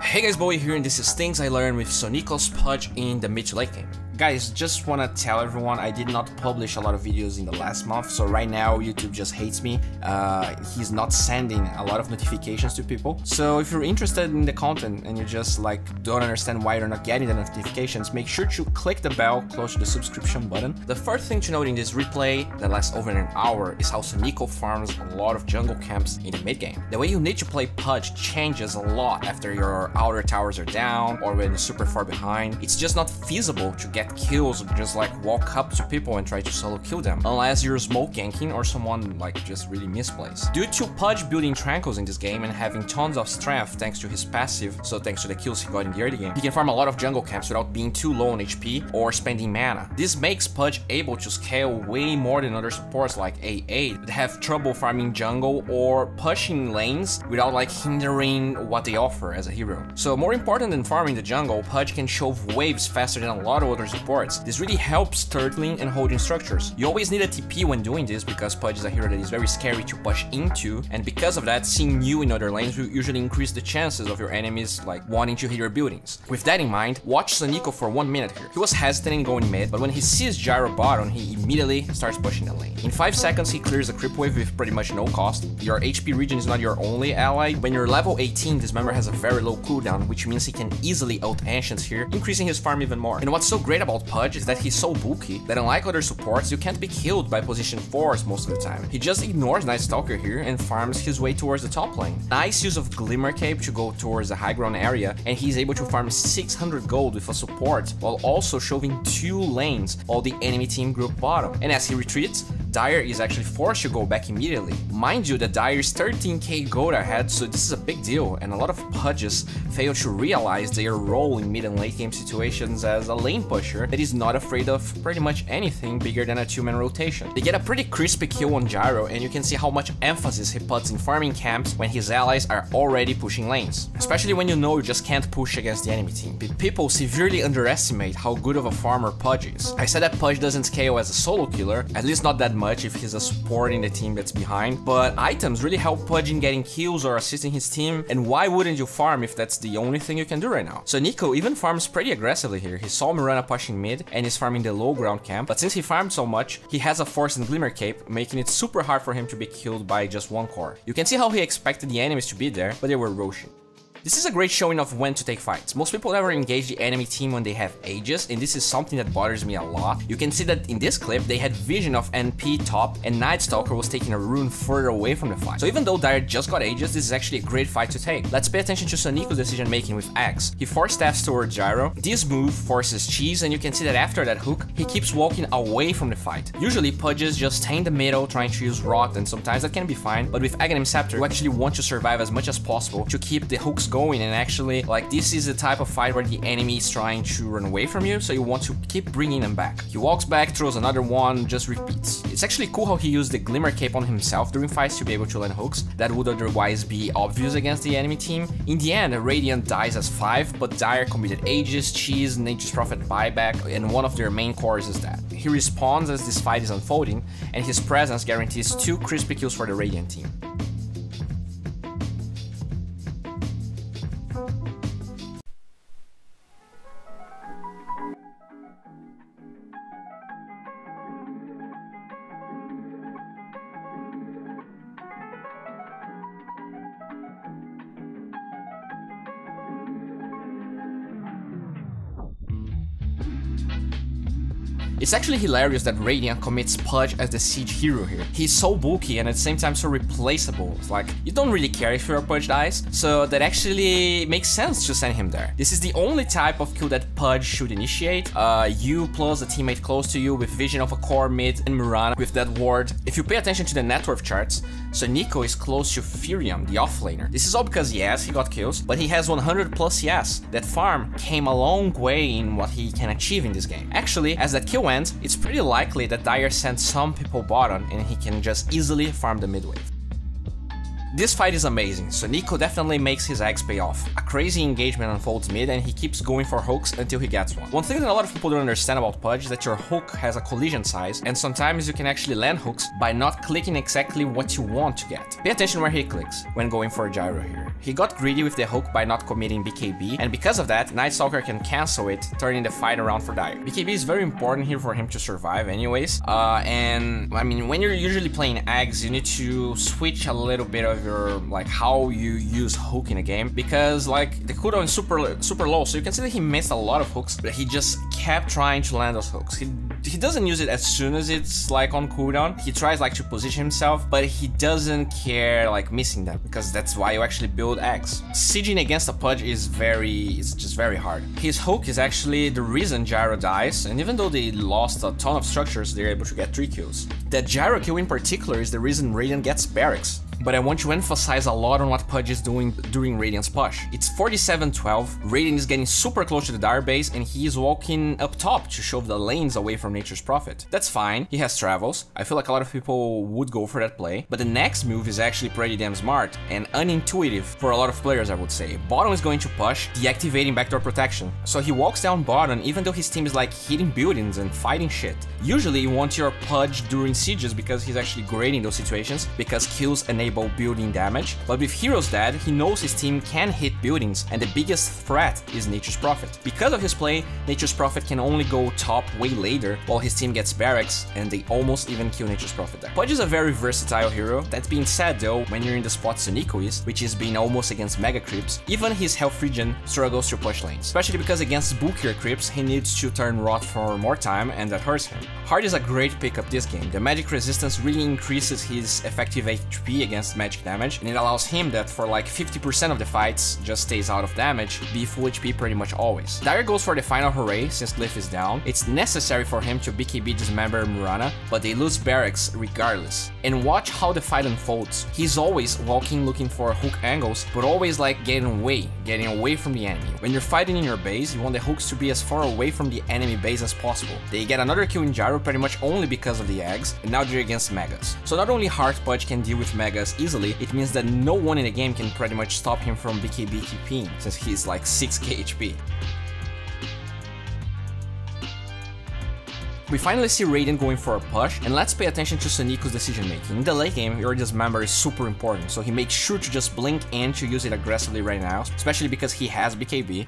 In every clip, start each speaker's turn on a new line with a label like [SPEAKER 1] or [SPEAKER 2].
[SPEAKER 1] Hey guys, Bowie here, and this is things I learned with Sonneiko's pudge in the mid to late game. Guys, just wanna tell everyone I did not publish a lot of videos in the last month, so right now YouTube just hates me. He's not sending a lot of notifications to people. So if you're interested in the content and you just don't understand why you're not getting the notifications, make sure to click the bell close to the subscription button. The first thing to note in this replay that lasts over an hour is how Sonneiko farms a lot of jungle camps in the mid game. The way you need to play pudge changes a lot after your outer towers are down or when you're super far behind. It's just not feasible to get kills or just walk up to people and try to solo kill them unless you're smoke ganking or someone just really misplaced. Due to pudge building tranquils in this game and having tons of strength thanks to his passive, so thanks to the kills he got in the early game, he can farm a lot of jungle camps without being too low on HP or spending mana. This makes pudge able to scale way more than other supports like AA that have trouble farming jungle or pushing lanes without hindering what they offer as a hero. So more important than farming the jungle, pudge can shove waves faster than a lot of other supports. This really helps turtling and holding structures. You always need a TP when doing this because pudge is a hero that is very scary to push into, and because of that, seeing you in other lanes will usually increase the chances of your enemies wanting to hit your buildings. With that in mind, watch Sonneiko for 1 minute here. He was hesitant in going mid, but when he sees gyro bottom, he immediately starts pushing the lane. In 5 seconds, he clears a creep wave with pretty much no cost. Your HP regen is not your only ally. When you're level 18, this member has a very low cooldown, which means he can easily ult ancients here, increasing his farm even more. And what's so great about pudge is that he's so bulky that unlike other supports, you can't be killed by position 4s most of the time. He just ignores Night Stalker here and farms his way towards the top lane. Nice use of Glimmer Cape to go towards the high ground area, and he's able to farm 600 gold with a support while also shoving 2 lanes while the enemy team group bottom. And as he retreats, Dire is actually forced to go back immediately. Mind you, the Dire's 13k gold ahead, so this is a big deal, and a lot of pudges fail to realize their role in mid and late game situations as a lane pusher that is not afraid of pretty much anything bigger than a 2-man rotation. They get a pretty crispy kill on Gyro, and you can see how much emphasis he puts in farming camps when his allies are already pushing lanes, especially when you know you just can't push against the enemy team. People severely underestimate how good of a farmer pudge is. I said that pudge doesn't scale as a solo killer, at least not that much if he's a support in the team that's behind, but items really help pudge in getting kills or assisting his team, and why wouldn't you farm if that's the only thing you can do right now? Sonneiko even farms pretty aggressively here. He saw Mirana pushing mid and is farming the low ground camp, but since he farmed so much, he has a Force and Glimmer Cape, making it super hard for him to be killed by just 1 core. You can see how he expected the enemies to be there, but they were rushing. This is a great showing of when to take fights. Most people never engage the enemy team when they have Aegis, and this is something that bothers me a lot. You can see that in this clip, they had vision of NP top, and Night Stalker was taking a rune further away from the fight. So even though Dire just got Aegis, this is actually a great fight to take. Let's pay attention to Sonneiko's decision making with Axe. He force staffs towards Gyro. This move forces cheese, and you can see that after that hook, he keeps walking away from the fight. Usually, pudges just stay in the middle trying to use rot, and sometimes that can be fine, but with Aghanim Scepter, you actually want to survive as much as possible to keep the hooks going, and actually this is the type of fight where the enemy is trying to run away from you, so you want to keep bringing them back. He walks back, throws another one, just repeats. It's actually cool how he used the Glimmer Cape on himself during fights to be able to land hooks that would otherwise be obvious against the enemy team. In the end, Radiant dies as 5, but Dire committed Aegis, Cheese, Nature's Prophet buyback, and one of their main cores is that. He respawns as this fight is unfolding, and his presence guarantees 2 crispy kills for the Radiant team. It's actually hilarious that Radiant commits pudge as the siege hero here. He's so bulky and at the same time so replaceable. It's you don't really care if your pudge dies, so that actually makes sense to send him there. This is the only type of kill that pudge should initiate. You plus a teammate close to you with vision of a core mid and Mirana with that ward. If you pay attention to the net worth charts, Sonneiko is close to Furium, the offlaner. This is all because yes, he got kills, but he has 100 plus yes. That farm came a long way in what he can achieve in this game. Actually, as that kill ends, it's pretty likely that Dire sends some people bottom and he can just easily farm the mid wave. This fight is amazing, Sonneiko definitely makes his eggs pay off. A crazy engagement unfolds mid and he keeps going for hooks until he gets one. One thing that a lot of people don't understand about pudge is that your hook has a collision size, and sometimes you can actually land hooks by not clicking exactly what you want to get. Pay attention where he clicks when going for a gyro here. He got greedy with the hook by not committing BKB, and because of that, Night Stalker can cancel it, turning the fight around for Dire. BKB is very important here for him to survive anyways, and I mean, when you're usually playing Ags, you need to switch a little bit of your, like, how you use hook in a game, because like the cooldown is super low, so you can see that he missed a lot of hooks, but he just kept trying to land those hooks. He doesn't use it as soon as it's like on cooldown. He tries like to position himself, but he doesn't care like missing them, because that's why you actually build eggs. Sieging against a pudge is it's just very hard. His hook is actually the reason Gyro dies, and even though they lost a ton of structures, they're able to get 3 kills. That Gyro kill in particular is the reason Radiant gets barracks. But I want to emphasize a lot on what pudge is doing during Radiant's push. It's 47-12, Radiant is getting super close to the Dire base, and he is walking up top to shove the lanes away from Nature's Prophet. That's fine, he has travels. I feel like a lot of people would go for that play, but the next move is actually pretty damn smart and unintuitive for a lot of players, I would say. Bottom is going to push, deactivating backdoor protection. So he walks down bottom even though his team is like hitting buildings and fighting shit. Usually you want your pudge during sieges because he's actually great in those situations, because kills enable building damage, but with heroes dead, he knows his team can hit buildings, and the biggest threat is Nature's Prophet. Because of his play, Nature's Prophet can only go top way later, while his team gets barracks, and they almost even kill Nature's Prophet there. Pudge is a very versatile hero. That being said though, when you're in the spot Sonneiko is, which is being almost against mega creeps, even his health regen struggles to push lanes. Especially because against bulkier creeps, he needs to turn Rot for more time, and that hurts him. Hard is a great pickup this game. The magic resistance really increases his effective HP against magic damage, and it allows him that for like 50% of the fights just stays out of damage, be full HP pretty much always. Dire goes for the final hooray since Glyph is down. It's necessary for him to BKB dismember Murana, but they lose barracks regardless. And watch how the fight unfolds. He's always walking looking for hook angles, but always like getting away from the enemy. When you're fighting in your base, you want the hooks to be as far away from the enemy base as possible. They get another kill in Gyro pretty much only because of the eggs, and now they're against Megas. So not only Hard Pudge can deal with Megas easily, it means that no one in the game can pretty much stop him from BKB TPing, since he's like 6k HP. We finally see Radiant going for a push, and let's pay attention to Sonneiko's decision making. In the late game, your dismember is super important, so he makes sure to just blink and to use it aggressively right now, especially because he has BKB.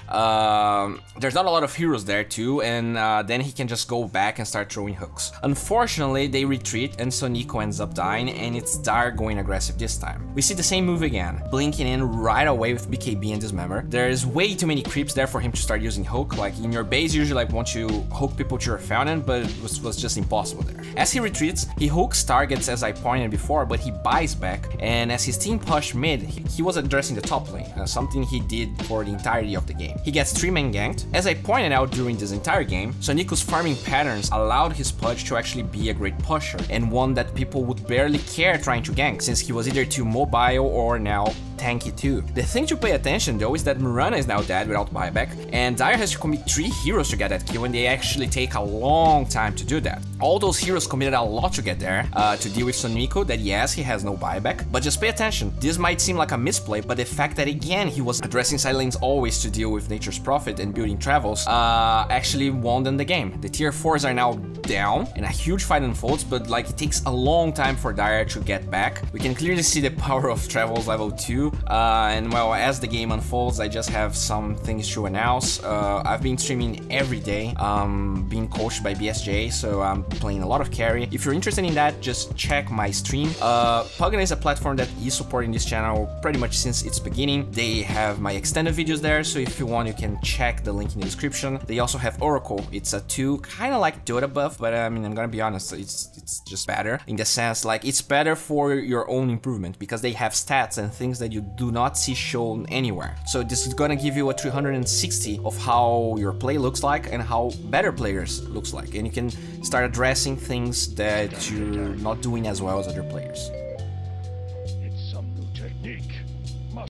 [SPEAKER 1] There's not a lot of heroes there too, and then he can just go back and start throwing hooks. Unfortunately, they retreat and Sonneiko ends up dying, and it's Dire going aggressive this time. We see the same move again, blinking in right away with BKB and dismember. There's way too many creeps there for him to start using hook. Like in your base, you usually like want to hook people to your fountain, but was just impossible there. As he retreats, he hooks targets as I pointed before, but he buys back, and as his team pushed mid, he was addressing the top lane, something he did for the entirety of the game. He gets 3-man ganked. As I pointed out during this entire game, Sonneiko's farming patterns allowed his pudge to actually be a great pusher, and one that people would barely care trying to gank, since he was either too mobile or now tanky too. The thing to pay attention though is that Murana is now dead without buyback, and Dire has to commit 3 heroes to get that kill, and they actually take a long time to do that. All those heroes committed a lot to get there, to deal with Sonneiko, that yes, he has no buyback, but just pay attention. This might seem like a misplay, but the fact that again he was addressing side lanes always to deal with Nature's Prophet and building travels, actually won them the game. The tier 4s are now down, and a huge fight unfolds, but like it takes a long time for Dire to get back. We can clearly see the power of travels level 2, and well, as the game unfolds, I just have some things to announce. I've been streaming every day, being coached by BSJ, so I'm playing a lot of carry. If you're interested in that, just check my stream. Pugna is a platform that is supporting this channel pretty much since its beginning. They have my extended videos there, so if you want, you can check the link in the description. They also have Oracle. It's a 2, kind of like Dota buff, but I mean, I'm gonna be honest, it's just better in the sense like it's better for your own improvement, because they have stats and things that you do not see shown anywhere. So this is gonna give you a 360 of how your play looks like and how better players looks like, and you can start addressing things that you're not doing as well as other players.